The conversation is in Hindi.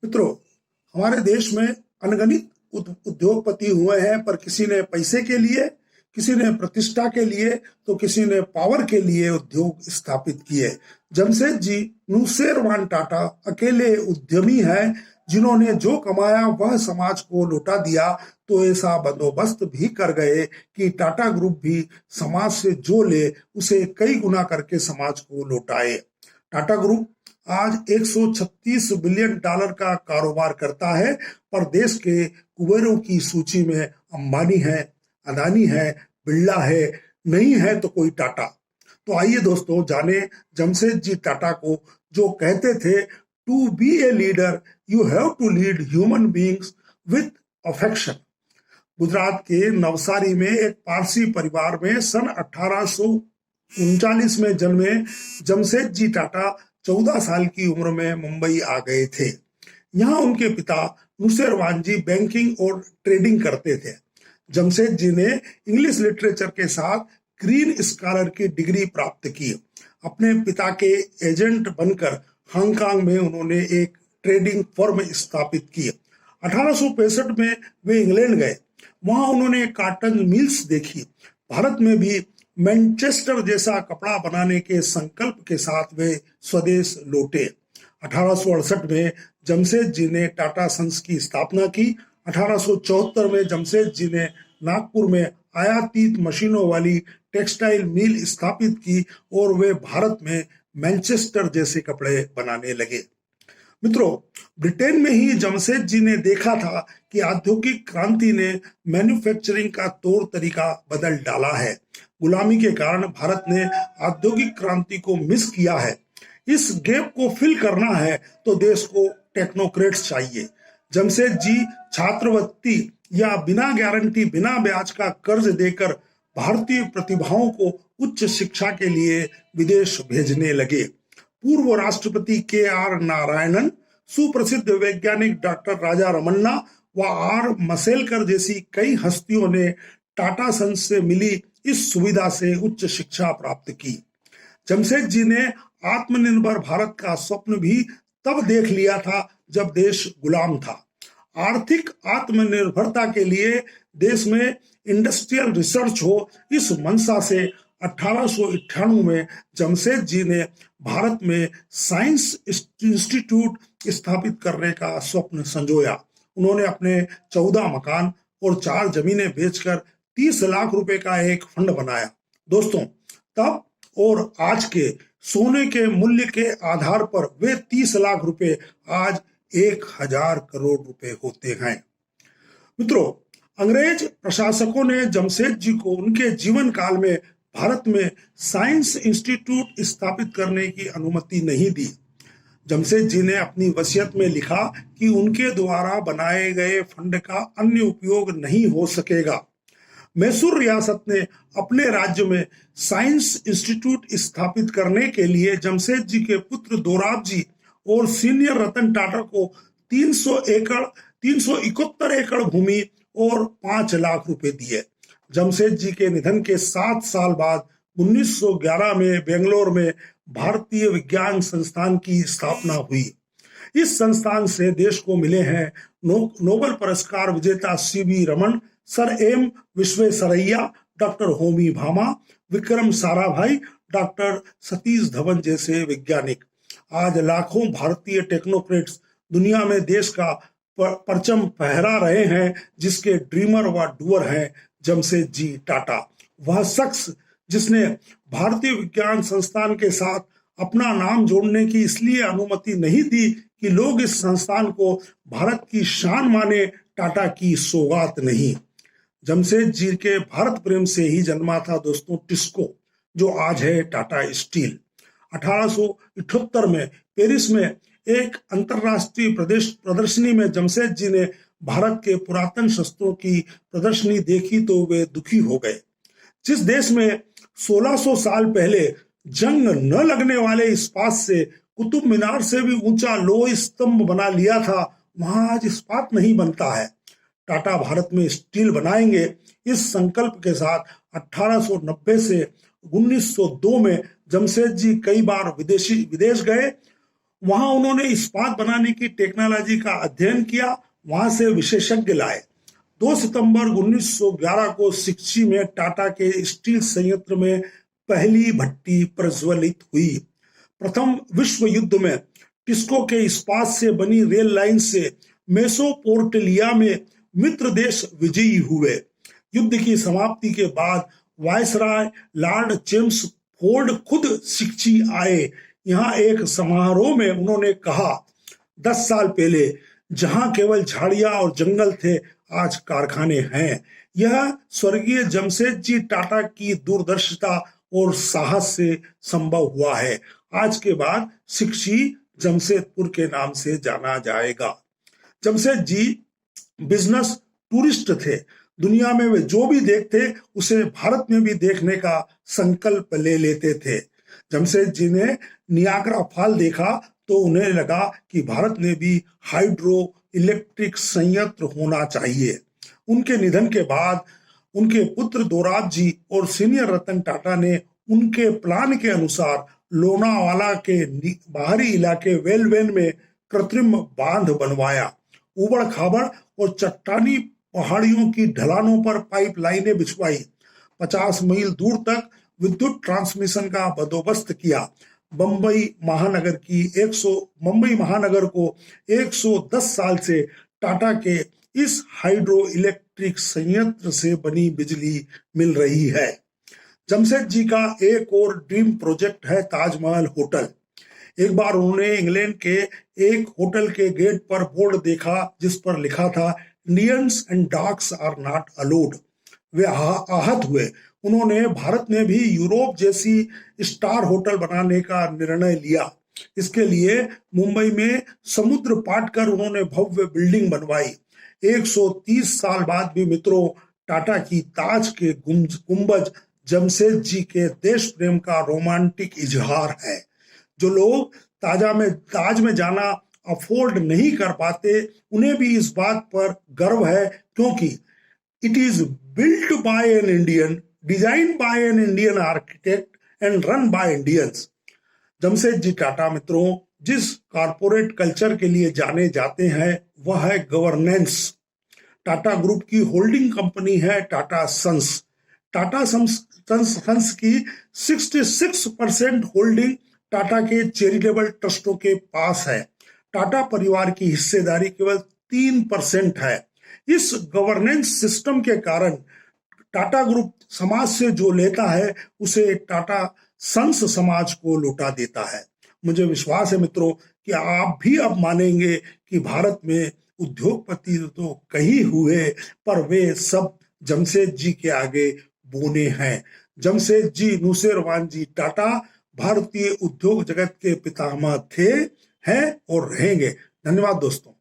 मित्रों, हमारे देश में अनगिनत उद्योगपति हुए हैं, पर किसी ने पैसे के लिए, किसी ने प्रतिष्ठा के लिए, तो किसी ने पावर के लिए उद्योग स्थापित किए। जमशेद जी नुसेरवान टाटा अकेले उद्यमी हैं जिन्होंने जो कमाया वह समाज को लौटा दिया। तो ऐसा बंदोबस्त भी कर गए कि टाटा ग्रुप भी समाज से जो ले उसे कई गुना करके समाज को लौटाए। टाटा ग्रुप आज 136 बिलियन डॉलर का कारोबार करता है, पर देश के कुबेरों की सूची में अंबानी है, अदानी है, बिरला है, नहीं है तो कोई टाटा। तो आइए दोस्तों जाने जमशेद जी टाटा को, जो कहते थे to be a leader you have to lead human beings with affection. Gujarat के नवसारी में एक पारसी परिवार में सन 1839 में जन्मे जमशेद जी टाटा 14 साल की उम्र में मुंबई आ गए थे। यहाँ उनके पिता नुसेरवान जी बैंकिंग और ट्रेडिंग करते थे। जमशेद जी ने इंग्लिश लिटरेचर के साथ ग्रीन स्कॉलर की डिग्री प्राप्त की। अपने पिता के एजेंट बनकर हांगकांग में उन्होंने एक ट्रेडिंग फर्म स्थापित की। 1865 में वे इंग्लैंड गए। वहां उन्होंने कॉटन मिल्स देखी। भारत में भी मैनचेस्टर जैसा कपड़ा बनाने के संकल्प के साथ वे स्वदेश लौटे। 1868 में जमशेद जी ने टाटा सन्स की स्थापना की। 1874 में जमशेद जी ने नागपुर में आयातित मशीनों वाली टेक्सटाइल मिल स्थापित की और वे भारत में मैनचेस्टर जैसे कपड़े बनाने लगे। मित्रों, ब्रिटेन में ही जमशेद जी ने देखा था कि औद्योगिक क्रांति ने मैन्युफैक्चरिंग का तौर तरीका बदल डाला है। गुलामी के कारण भारत ने औद्योगिक क्रांति को मिस किया है। इस गैप को फिल करना है तो देश को टेक्नोक्रेट्स चाहिए। जमशेद जी छात्रवृत्ति या बिना गारंटी, बिना ब्याज का कर्ज देकर भारतीय प्रतिभाओं को उच्च शिक्षा के लिए विदेश भेजने लगे। पूर्व राष्ट्रपति के.आर. नारायणन, सुप्रसिद्ध वैज्ञानिक डॉक्टर राजा रमन्ना व आर. मसेलकर जैसी कई हस्तियों ने टाटा सन्स से मिली इस सुविधा से उच्च शिक्षा प्राप्त की। जमशेद जी ने आत्मनिर्भर भारत का स्वप्न भी तब देख लिया था जब देश गुलाम था। आर्थिक आत्मनिर्भरता के लिए देश में इंडस्ट्रियल रिसर्च हो, इस मंशा से 1898 में जमशेद जी ने भारत में साइंस इंस्टीट्यूट स्थापित करने का स्वप्न संजोया। उन्होंने अपने 14 मकान और 4 जमीनें बेचकर 30 लाख रुपए का एक फंड बनाया। दोस्तों, तब और आज के सोने के मूल्य के आधार पर वे 30 लाख रुपए आज 1000 करोड़ रुपए होते हैं। मित्रों, अंग्रेज प्रशासकों ने जमशेद जी को उनके जीवन काल में भारत में साइंस इंस्टीट्यूट स्थापित करने की अनुमति नहीं दी। जमशेद जी ने अपनी वसीयत में लिखा कि उनके द्वारा बनाए गए फंड का अन्य उपयोग नहीं हो सकेगा। मैसूर रियासत ने अपने राज्य में साइंस इंस्टीट्यूट स्थापित करने के लिए जमशेद जी के पुत्र दोराब जी और सीनियर रतन टाटा को 371 एकड़ भूमि और 5 लाख रुपए दिए। जमशेद जी के निधन के 7 साल बाद 1911 में बेंगलोर में भारतीय विज्ञान संस्थान की स्थापना हुई। इस संस्थान से देश को मिले हैं नोबेल पुरस्कार विजेता C V. Raman, sir M Visvesvaraya, doctor Homi Bhabha, Vikram Sarabhai, doctor Satish Dhawan जैसे वैज्ञानिक। आज लाखों भारतीय टेक्नोक्रेट्स दुनिया में देश का परचम फहरा रहे हैं, जिसके ड्रीमर व डूअर हैं जमशेद जी टाटा। वह शख्स जिसने भारतीय विज्ञान संस्थान के साथ अपना नाम जोड़ने की इसलिए अनुमति नहीं दी कि लोग इस संस्थान को भारत की शान माने, टाटा की सौगात नहीं। जमशेद जी के भारत प्रेम से ही जन्मा था दोस्तों टिस्को, जो आज है टाटा स्टील। 1878 में पेरिस में एक अंतरराष्ट्रीय प्रदर्शनी में जमशेद जी ने भारत के पुरातन शस्त्रों की प्रदर्शनी देखी तो वे दुखी हो गए। जिस देश में 1600 साल पहले जंग न लगने वाले इस्पात से कुतुब मीनार से भी ऊंचा लोह स्तंभ बना लिया था, वहां आज इस्पात नहीं बनता है। टाटा भारत में स्टील बनाएंगे, इस संकल्प के साथ 1890 से 1902 में जमशेद जी कई बार विदेश गए। वहां उन्होंने इस्पात बनाने की टेक्नोलॉजी का अध्ययन किया, वहां से विशेषज्ञ लाए। 2 सितंबर 1911 को सिक्ची में टाटा के स्टील संयंत्र में पहली भट्टी प्रज्वलित हुई। प्रथम विश्व युद्ध में टिस्को के इस्पात से बनी रेल लाइन से मेसोपोटामिया में मित्र देश विजयी हुए। युद्ध की समाप्ति के बाद वायसराय लॉर्ड चेम्सफोर्ड खुद सिक्ची आए। यहाँ एक समारोह में उन्होंने कहा, 10 साल पहले जहां केवल झाड़ियां और जंगल थे, आज कारखाने हैं। यह स्वर्गीय जमशेदजी टाटा की दूरदर्शिता और साहस से संभव हुआ है। आज के बाद सिक्ची जमशेदपुर के नाम से जाना जाएगा। जमशेद जी बिजनेस टूरिस्ट थे। दुनिया में वे जो भी देखते उसे भारत में भी देखने का संकल्प ले लेते थे। जमशेद जी ने नियाग्रा फॉल देखा तो उन्हें लगा कि भारत में भी हाइड्रो इलेक्ट्रिक संयंत्र होना चाहिए। उनके निधन के बाद उनके पुत्र दोराब जी और सीनियर रतन टाटा ने उनके प्लान के अनुसार लोनावाला के बाहरी इलाके वेलवेन में कृत्रिम बांध बनवाया। उबड़ खाबड़ और चट्टानी पहाड़ियों की ढलानों पर पाइपलाइनें बिछवाई। 50 मील दूर तक विद्युत ट्रांसमिशन का बंदोबस्त किया। मुंबई महानगर को 110 साल से टाटा के इस हाइड्रो इलेक्ट्रिक संयंत्र से बनी बिजली मिल रही है। जमशेद जी का एक और ड्रीम प्रोजेक्ट है ताजमहल होटल। एक बार उन्होंने इंग्लैंड के एक होटल के गेट पर बोर्ड देखा जिस पर लिखा था, Indians and dogs are not allowed. वे आहत हुए। उन्होंने भारत में भी यूरोप जैसी स्टार होटल बनाने का निर्णय लिया। इसके लिए मुंबई में समुद्र पाट कर उन्होंने भव्य बिल्डिंग बनवाई। 130 साल बाद भी मित्रों, टाटा की ताज के गुंबज जमशेद जी के देश प्रेम का रोमांटिक इजहार है। जो लोग ताज में जाना अफोर्ड नहीं कर पाते, उन्हें भी इस बात पर गर्व है, क्योंकि it is built by an Indian, design by an Indian architect and run by Indians. Jamshed ji Tata मित्रों जिस कॉरपोरेट कल्चर के लिए जाने जाते हैं वह है गवर्नेंस। टाटा ग्रुप की होल्डिंग कंपनी है टाटा सन्स। टाटा सन्स की 66% होल्डिंग टाटा के चैरिटेबल ट्रस्टों के पास है। टाटा परिवार की हिस्सेदारी केवल 3% है। इस गवर्नेंस सिस्टम के कारण टाटा ग्रुप समाज से जो लेता है उसे टाटा सन्स समाज को लौटा देता है। मुझे विश्वास है मित्रों कि आप भी अब मानेंगे कि भारत में उद्योगपति तो कई हुए, पर वे सब जमशेद जी के आगे बोने हैं। जमशेद जी नुसेरवान जी टाटा भारतीय उद्योग जगत के पितामह थे, हैं और रहेंगे। धन्यवाद दोस्तों।